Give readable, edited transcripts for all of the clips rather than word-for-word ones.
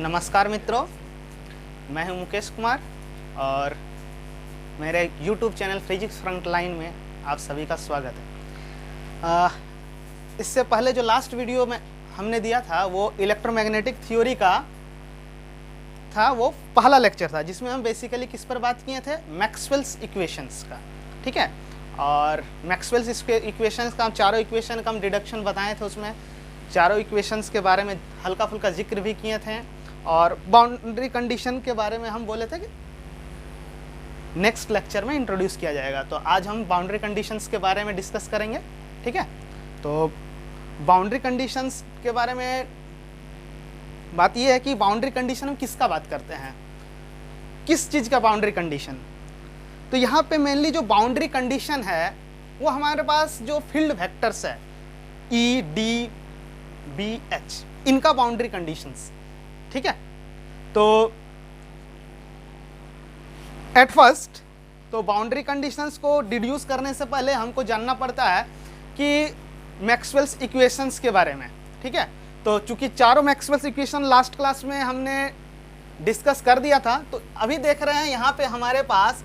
नमस्कार मित्रों, मैं हूं मुकेश कुमार और मेरे YouTube चैनल फिजिक्स फ्रंटलाइन में आप सभी का स्वागत है। इससे पहले जो लास्ट वीडियो में हमने दिया था वो इलेक्ट्रोमैग्नेटिक थ्योरी का था, वो पहला लेक्चर था जिसमें हम बेसिकली किस पर बात किए थे, मैक्सवेल्स इक्वेशंस का। ठीक है, और मैक्सवेल्स इक्वेशंस का हम चारों इक्वेशन का हम डिडक्शन बताए थे, उसमें चारों इक्वेशंस के बारे में हल्का फुल्का जिक्र भी किए थे और बाउंड्री कंडीशन के बारे में हम बोले थे कि नेक्स्ट लेक्चर में इंट्रोड्यूस किया जाएगा। तो आज हम बाउंड्री कंडीशंस के बारे में डिस्कस करेंगे। ठीक है, तो बाउंड्री कंडीशंस के बारे में बात यह है कि बाउंड्री कंडीशन हम किसका बात करते हैं, किस चीज़ का बाउंड्री कंडीशन। तो यहाँ पे मेनली जो बाउंड्री कंडीशन है वो हमारे पास जो फील्ड वेक्टर्स है ई डी बी एच, इनका बाउंड्री कंडीशंस। ठीक है, तो एट फर्स्ट तो बाउंड्री कंडीशंस को डिड्यूस करने से पहले हमको जानना पड़ता है कि मैक्सवेल्स इक्वेशंस के बारे में। ठीक है, तो चूंकि चारों मैक्सवेल्स इक्वेशन लास्ट क्लास में हमने डिस्कस कर दिया था, तो अभी देख रहे हैं यहाँ पे हमारे पास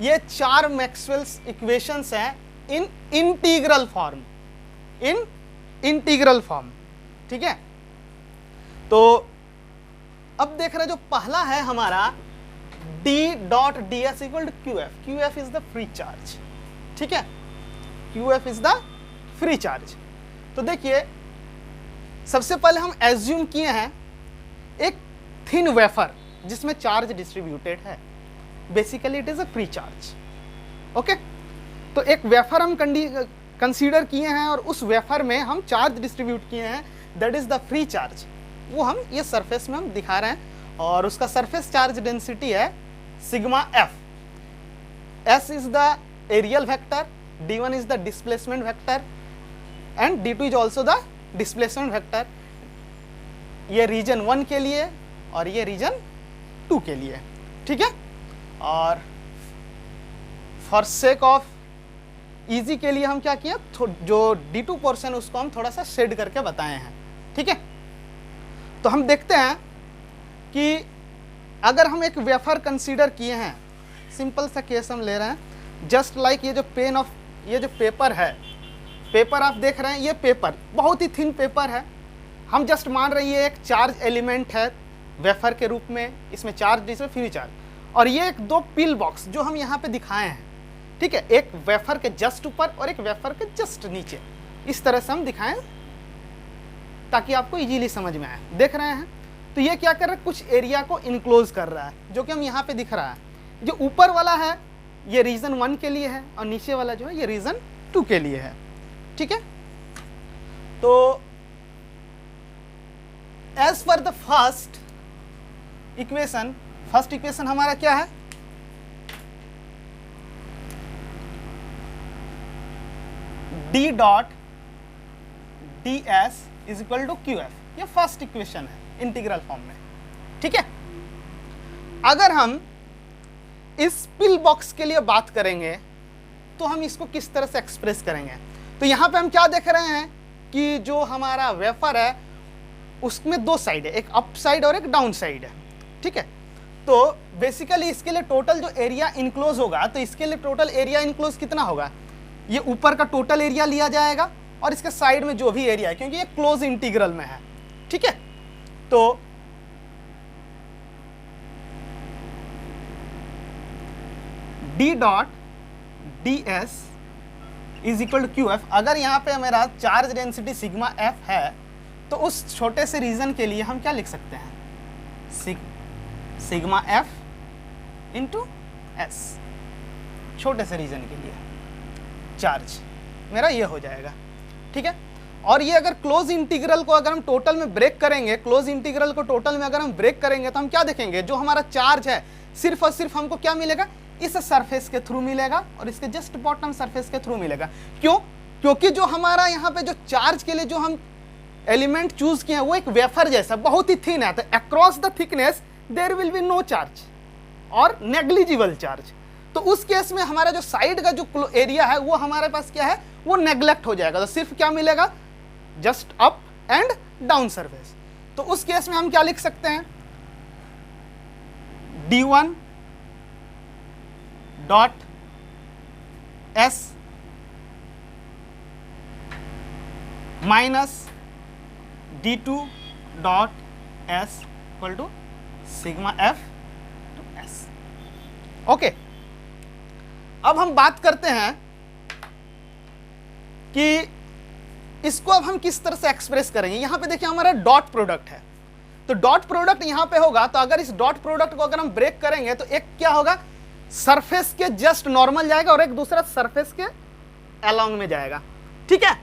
ये चार मैक्सवेल्स इक्वेशंस हैं इन इंटीग्रल फॉर्म, इन इंटीग्रल फॉर्म। ठीक है, तो अब देख रहे हैं जो पहला है हमारा d dot D S equal to Q F. Q F is the free charge. ठीक है, Q F is the free charge. तो देखिए, सबसे पहले हम एज्यूम किए हैं एक थिन वेफर जिसमें चार्ज डिस्ट्रीब्यूटेड है, basically it is a free charge. Okay, तो एक वेफर हम कंसीडर किए हैं और उस वेफर में हम चार्ज डिस्ट्रीब्यूट किए हैं, that is the free charge. वो हम ये सरफेस में हम दिखा रहे हैं और उसका सरफेस चार्ज डेंसिटी है sigma F. S is the areal vector, d1 is the displacement vector and d2 is also the displacement vector. ये रीजन 1 के लिए और ये रीजन 2 के लिए। ठीक है, और फॉर सेक ऑफ इजी के लिए हम क्या किए, जो d2 पोर्शन उसको हम थोड़ा सा शेड करके बताए हैं। ठीक है, तो हम देखते हैं कि अगर हम एक वेफर कंसीडर किए हैं, सिंपल सा केस हम ले रहे हैं, जस्ट लाइक ये जो पेन ऑफ, ये जो पेपर है, पेपर आप देख रहे हैं, ये पेपर बहुत ही थिन पेपर है। हम जस्ट मान रहे हैं ये एक चार्ज एलिमेंट है वेफर के रूप में, इसमें चार्ज जिसमें फ्री चार्ज, और ये एक दो पिल बॉक्स जो हम यहाँ पे दिखाए हैं। ठीक है, एक वेफर के जस्ट ऊपर और एक वेफर के जस्ट नीचे, इस तरह से हम दिखाएं ताकि आपको इजीली समझ में आए। देख रहे हैं, तो ये क्या कर रहा है, कुछ एरिया को इनक्लोज कर रहा है, जो कि हम यहाँ पे दिख रहा है। जो ऊपर वाला है ये रीजन 1 के लिए है और नीचे वाला जो है ये रीजन 2 के लिए है। ठीक है, तो as per the first equation हमारा क्या है, d dot D S is equal to Q F. ये फर्स्ट इक्वेशन है इंटीग्रल फॉर्म में। ठीक है, अगर हम इस पिल बॉक्स के लिए बात करेंगे तो हम इसको किस तरह से एक्सप्रेस करेंगे। तो यहां पे हम क्या देख रहे हैं कि जो हमारा वेफर है उसमें दो साइड है, एक अप साइड और एक डाउन साइड है। ठीक है, तो बेसिकली इसके लिए टोटल जो एरिया इनक्लोज होगा, तो इसके लिए टोटल एरिया इनक्लोज कितना होगा, ये ऊपर का टोटल एरिया लिया जाएगा और इसके साइड में जो भी एरिया है, क्योंकि ये क्लोज इंटीग्रल में है। ठीक है, तो d dot D S is equal to Q F. अगर यहाँ पे मेरा चार्ज डेंसिटी सिग्मा एफ है, तो उस छोटे से रीजन के लिए हम क्या लिख सकते हैं, सिग्मा एफ इंटू एस। छोटे से रीजन के लिए चार्ज मेरा ये हो जाएगा। ठीक है, और ये अगर क्लोज इंटीग्रल को अगर हम टोटल में ब्रेक करेंगे, क्लोज इंटीग्रल को टोटल में अगर हम ब्रेक करेंगे तो हम क्या देखेंगे, जो हमारा चार्ज है सिर्फ और सिर्फ हमको क्या मिलेगा, इस सरफेस के थ्रू मिलेगा और इसके जस्ट बॉटम सरफेस के थ्रू मिलेगा। क्यों, क्योंकि जो हमारा यहाँ पे जो चार्ज के लिए जो हम एलिमेंट चूज किए हैं वो एक वेफर जैसा बहुत ही थिन है, तो across the thickness there will be no charge और नेग्लिजिबल चार्ज। तो उस केस में हमारा जो साइड का जो एरिया है वो हमारे पास क्या है, वो नेग्लेक्ट हो जाएगा। तो सिर्फ क्या मिलेगा, just up and down surface. तो उस केस में हम क्या लिख सकते हैं, d1 dot s minus d2 dot s equal to sigma f to s। Okay, अब हम बात करते हैं कि इसको अब हम किस तरह से एक्सप्रेस करेंगे। यहां पे देखिए हमारा डॉट प्रोडक्ट है, तो डॉट प्रोडक्ट यहां पे होगा, तो अगर इस डॉट प्रोडक्ट को अगर हम ब्रेक करेंगे तो एक क्या होगा, सरफेस के जस्ट नॉर्मल जाएगा और एक दूसरा सरफेस के अलोंग में जाएगा। ठीक है,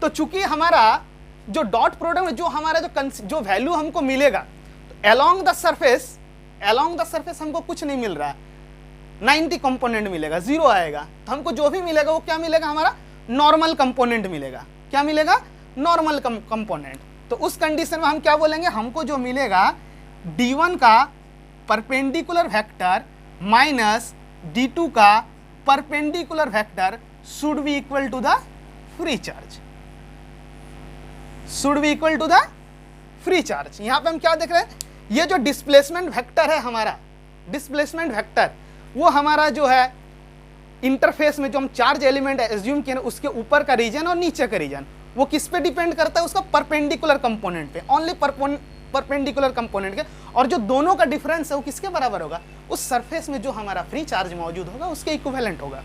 तो चूंकि हमारा जो डॉट प्रोडक्ट में जो हमारा जो वैल्यू हमको मिलेगा, तो अलोंग द सरफेस हमको कुछ नहीं मिल रहा है, 90 कंपोनेंट मिलेगा, 0 आएगा। तो हमको जो भी मिलेगा वो क्या मिलेगा, हमारा नॉर्मल कंपोनेंट मिलेगा। क्या मिलेगा, नॉर्मल कंपोनेंट। तो उस कंडीशन में हम क्या बोलेंगे, हमको जो मिलेगा d1 का परपेंडिकुलर वेक्टर माइनस d2 का perpendicular vector should be equal to the free charge, should be equal to the free charge. यहां पे हम क्या देख रहे हैं, ये जो डिस्प्लेसमेंट वेक्टर है हमारा, डिस्प्लेसमेंट वेक्टर वो हमारा जो है इंटरफेस में जो हम चार्ज एलिमेंट एज्यूम किए उसके ऊपर का रीजन और नीचे का रीजन, वो किस पे डिपेंड करता है, उसका परपेंडिकुलर कंपोनेंट पे, ओनली परपेंडिकुलर कंपोनेंट के। और जो दोनों का डिफरेंस है वो किसके बराबर होगा, उस सरफेस में जो हमारा फ्री चार्ज मौजूद होगा उसके इक्विवेलेंट होगा।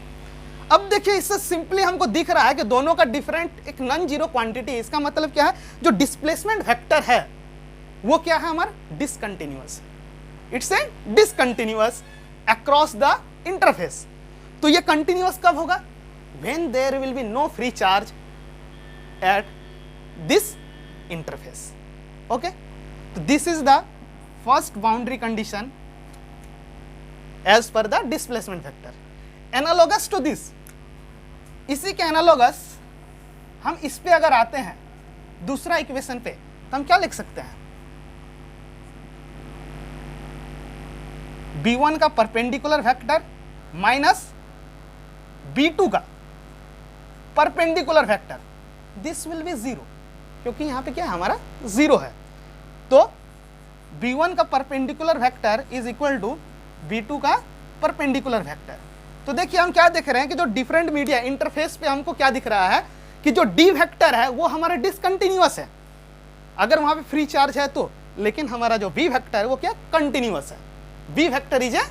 अब देखिए इससे सिंपली हमको दिख रहा है कि दोनों का डिफरेंट एक नॉन जीरो क्वांटिटी। इसका मतलब क्या है, जो डिस्प्लेसमेंट वेक्टर है वो क्या है, हमारा discontinuous, it's a discontinuous across the interface. तो ये कंटिन्यूअस कब होगा, when there will be no free charge at this interface. Okay, तो this is the first boundary condition as per the displacement vector. Analogous to this, इसी के analogous हम इस पे अगर आते हैं दूसरा इक्वेशन पे, तो हम क्या लिख सकते हैं, b1 का परपेंडिकुलर वेक्टर माइनस b2 का perpendicular vector, this will be 0, क्योंकि यहां पे क्या है, हमारा 0 है। तो b1 का perpendicular vector is equal to b2 का परपेंडिकुलर वेक्टर। तो देखिए हम क्या देख रहे हैं कि जो डिफरेंट मीडिया इंटरफेस पे हमको क्या दिख रहा है कि जो d वेक्टर है वो हमारा डिसकंटिन्यूअस है, अगर वहां पे फ्री चार्ज है तो, लेकिन हमारा जो v वेक्टर है वो क्या, कंटिन्यूअस है। v vector is a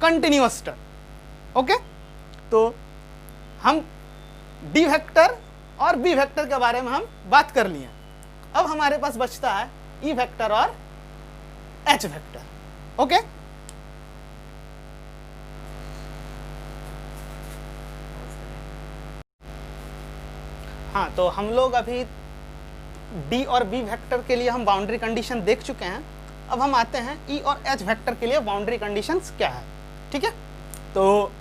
continuous term. Okay, तो हम d वेक्टर और b वेक्टर के बारे में हम बात कर लिए। अब हमारे पास बचता है e वेक्टर और h वेक्टर। ओके, हाँ, तो हम लोग अभी d और b वेक्टर के लिए हम बाउंड्री कंडीशन देख चुके हैं। अब हम आते हैं e और h वेक्टर के लिए बाउंड्री कंडीशंस क्या है। ठीक है, तो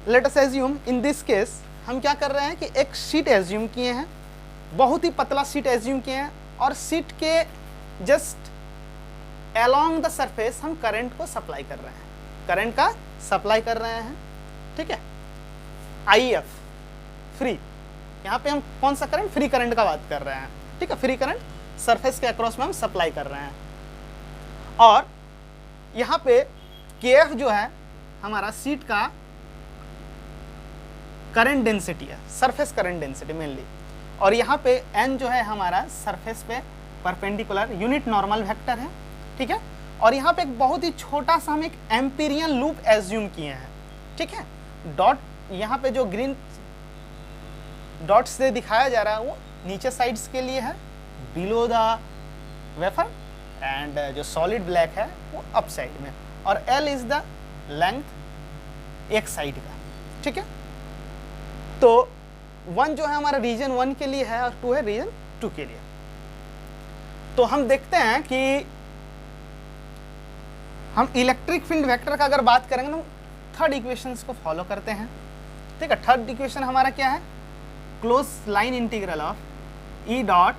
let us assume in this case हम क्या कर रहे हैं कि एक शीट एज्यूम किए हैं, बहुत ही पतला शीट एज्यूम किए हैं, और शीट के जस्ट अलोंग द सरफेस हम करंट को सप्लाई कर रहे हैं, करंट का सप्लाई कर रहे हैं। ठीक है, IF फ्री, यहाँ पे हम कौन सा करंट, फ्री करंट का बात कर रहे हैं। ठीक है, फ्री करंट सरफेस के अक्रॉस में हम सप्लाई कर रहे हैं, और यहाँ पे KF जो है हमारा शीट का करंट डेंसिटी है, सरफेस करंट डेंसिटी मेनली, और यहाँ पे N जो है हमारा सरफेस पे परपेंडिकुलर यूनिट नॉर्मल वेक्टर है। ठीक है, और यहाँ पे एक बहुत ही छोटा सा हम एक एम्पीरियन लूप एज्यूम किए हैं। ठीक है, डॉट यहाँ पे जो ग्रीन डॉट से दिखाया जा रहा है वो नीचे साइड्स के लिए है, बिलो द वेफर, एंड जो सॉलिड ब्लैक है वो अप साइड में, और L इज द लेंथ एक साइड का। ठीक है, तो 1 जो है हमारा रीजन 1 के लिए है और 2 है रीजन 2 के लिए। तो हम देखते हैं कि हम इलेक्ट्रिक फील्ड वेक्टर का अगर बात करेंगे तो थर्ड इक्वेशंस को फॉलो करते हैं। ठीक है, थर्ड इक्वेशन हमारा क्या है, close line integral of E dot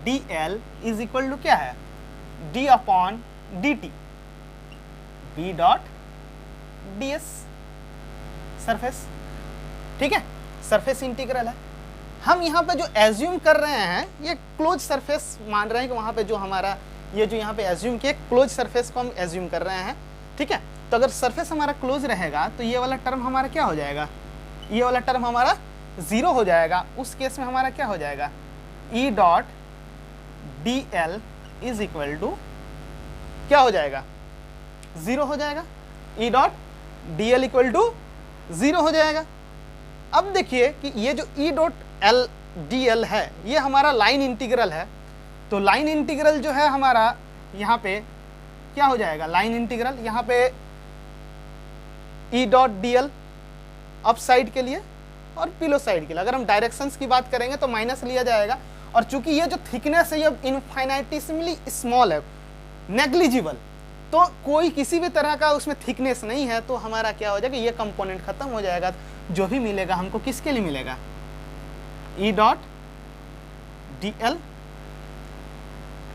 dl is equal to क्या है, d upon dt b dot ds surface. ठीक है, सरफेस इंटीग्रल है। हम यहाँ पे जो एज्यूम कर रहे हैं ये क्लोज सरफेस मान रहे हैं कि वहाँ पे जो हमारा ये जो यहाँ पे एज्यूम किए क्लोज सरफेस को हम एज्यूम कर रहे हैं, ठीक है। तो अगर सरफेस हमारा क्लोज रहेगा तो ये वाला टर्म हमारा क्या हो जाएगा, ये वाला टर्म हमारा 0 हो जाएगा। उस केस में हमारा क्या हो जाएगा, E dot D L is equal to क्या हो जाएगा, 0 हो जाएगा। E dot D L equal to 0 हो जाएगा। अब देखिए कि ये जो E dot L D L है ये हमारा लाइन इंटीग्रल है। तो लाइन इंटीग्रल जो है हमारा यहाँ पे क्या हो जाएगा, लाइन इंटीग्रल यहाँ पे ई dot D L up side के लिए और पिलो साइड के लिए। अगर हम डायरेक्शंस की बात करेंगे तो माइनस लिया जाएगा। और चूंकि ये जो थिकनेस है ये इनफाइनाइटिसमली स्मॉल है, नेग्लिजिबल, तो कोई किसी भी तरह का उसमें थिकनेस नहीं है, तो हमारा क्या हो जाएगा, ये कंपोनेंट खत्म हो जाएगा। जो भी मिलेगा हमको किसके लिए मिलेगा, E dot D L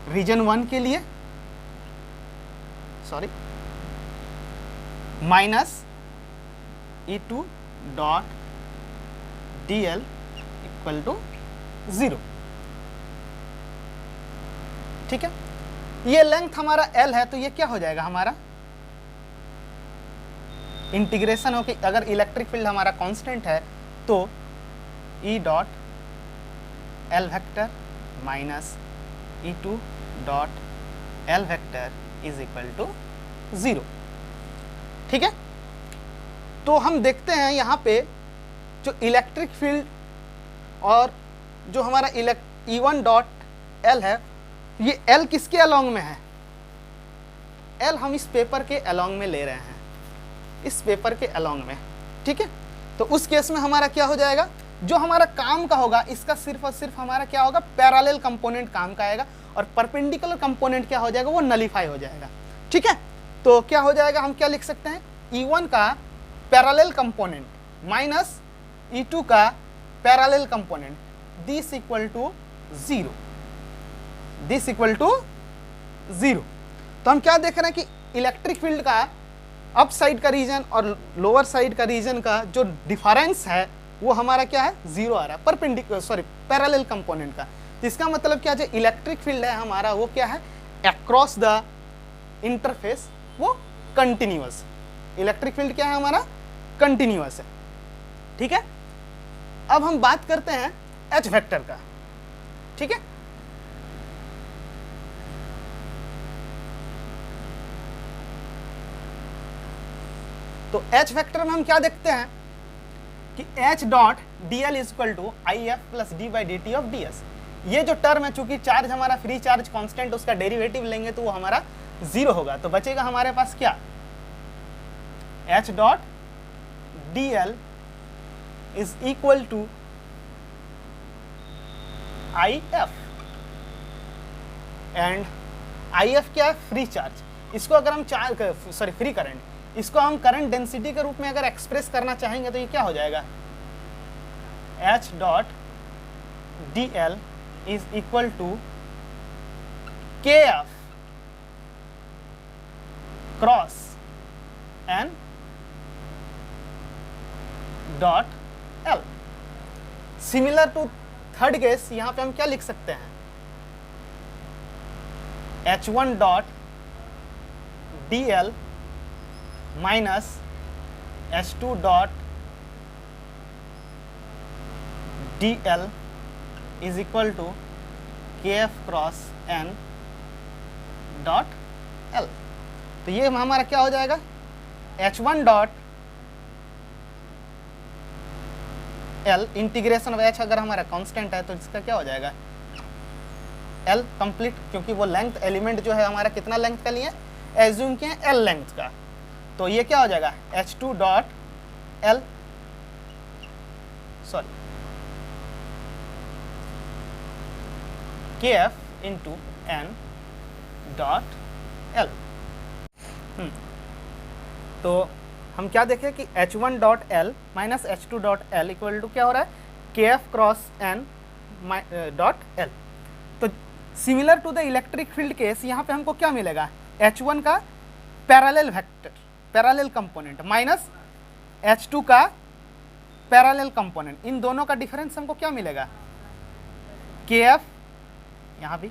region 1 के लिए, sorry, minus E2 dot D L equal to 0, ठीक है। ये लेंथ हमारा L है, तो ये क्या हो जाएगा हमारा इंटीग्रेशन हो कि अगर इलेक्ट्रिक फील्ड हमारा कांस्टेंट है तो E dot L vector minus E2 dot L vector is equal to 0, ठीक है। तो हम देखते हैं यहाँ पे जो इलेक्ट्रिक फील्ड और जो हमारा E1 डॉट एल है, ये L किसके अलोंग में है, L हम इस पेपर के अलोंग में ले रहे हैं, इस पेपर के अलोंग में, ठीक है। तो उस केस में हमारा क्या हो जाएगा, जो हमारा काम का होगा इसका सिर्फ और सिर्फ हमारा क्या होगा, पैरेलल कंपोनेंट काम का आएगा, और परपेंडिकुलर कंपोनेंट क्या हो जाएगा, वो नलीफाई हो जाएगा, ठीक है। तो क्या हो जाएगा, हम क्या लिख सकते हैं, E1 का पैरेलल कंपोनेंट माइनस E2 का parallel component, this equal to 0, this equal to 0। तो हम क्या देख रहे हैं कि इलेक्ट्रिक फील्ड का अप साइड का रीजन और लोअर साइड का रीजन का जो डिफरेंस है वो हमारा क्या है, 0 आ रहा है, परपेंडिकुलर सॉरी पैरेलल कंपोनेंट का। इसका मतलब क्या, जो इलेक्ट्रिक फील्ड है हमारा वो क्या है, अक्रॉस द इंटरफेस वो कंटिन्यूअस, इलेक्ट्रिक फील्ड क्या है हमारा, कंटिन्यूअस है, ठीक है। अब हम बात करते हैं एच वेक्टर का, ठीक है। तो एच वेक्टर में हम क्या देखते हैं कि H dot D L is equal to I F plus D by D T of D S. ये जो टर्म है, चूंकि चार्ज हमारा फ्री चार्ज कांस्टेंट, उसका डेरिवेटिव लेंगे तो वो हमारा 0 होगा। तो बचेगा हमारे पास क्या, H dot D L is equal to I F, and I F क्या है, फ्री चार्ज। इसको अगर हम फ्री करंट, इसको हम करंट डेंसिटी के रूप में अगर एक्सप्रेस करना चाहेंगे तो ये क्या हो जाएगा, H dot D L is equal to K F cross N dot L. Similar to third case, यहां पे हम क्या लिख सकते हैं, H1 dot D L minus H2 dot D L is equal to K F cross N dot L. तो ये हमारा क्या हो जाएगा, H1 dot L integration of H अगर हमारा कांस्टेंट है तो इसका क्या हो जाएगा, L कंप्लीट, क्योंकि वो लेंथ एलिमेंट जो है हमारा कितना लेंथ का लिए एज्यूम किए L लेंथ का। तो ये क्या हो जाएगा, H2 dot L sorry K F into N dot L. तो हम क्या देखें कि H1 dot L minus H2 dot L equal to क्या हो रहा है, K F cross N dot L. तो similar to the electric field case, यहाँ पे हमको क्या मिलेगा, H1 का parallel vector, parallel component minus H2 का पैरेलल कंपोनेंट, इन दोनों का डिफरेंस हमको क्या मिलेगा, के एफ यहाँ भी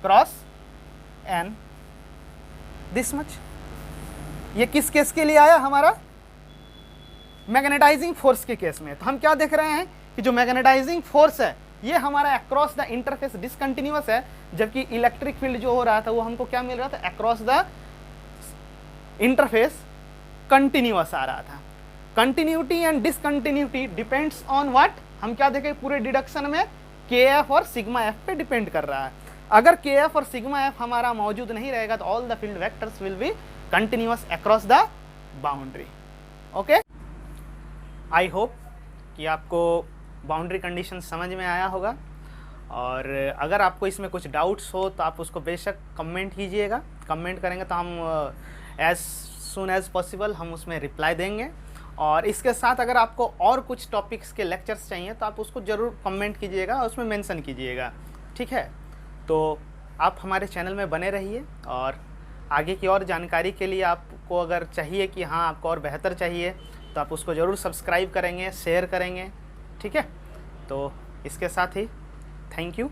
क्रॉस एन दिस मच। ये किस केस के लिए आया? हमारा मैग्नेटाइजिंग फोर्स के केस में। तो हम क्या देख रहे हैं कि जो मैग्नेटाइजिंग फोर्स है ये हमारा अक्रॉस द इंटरफेस डिसकंटिन्यूअस है, जबकि इलेक्ट्रिक फील्ड जो हो रहा था वो हमको क्या मिल रहा था? अक्रॉस द इंटरफेस कंटिन्यूअस आ रहा था। Continuity and discontinuity depends on what? हम क्या देखें पूरे डिडक्शन में? के एफ और सिग्मा एफ पे डिपेंड कर रहा है। अगर के एफ और सिग्मा एफ हमारा मौजूद नहीं रहेगा तो all the field vectors will be continuous across the boundary. Okay, I hope कि आपको बाउंड्री कंडीशन समझ में आया होगा, और अगर आपको इसमें कुछ डाउट्स हो तो आप उसको बेशक कमेंट कीजिएगा। कमेंट करेंगे तो हम एज सुन एज पॉसिबल हम उसमें रिप्लाई देंगे। और इसके साथ अगर आपको और कुछ टॉपिक्स के लेक्चर्स चाहिए तो आप उसको ज़रूर कमेंट कीजिएगा और उसमें मेंशन कीजिएगा, ठीक है। तो आप हमारे चैनल में बने रहिए, और आगे की और जानकारी के लिए आपको अगर चाहिए कि हाँ आपको और बेहतर चाहिए तो आप उसको ज़रूर सब्सक्राइब करेंगे, शेयर करेंगे, ठीक है। तो इसके साथ ही थैंक यू।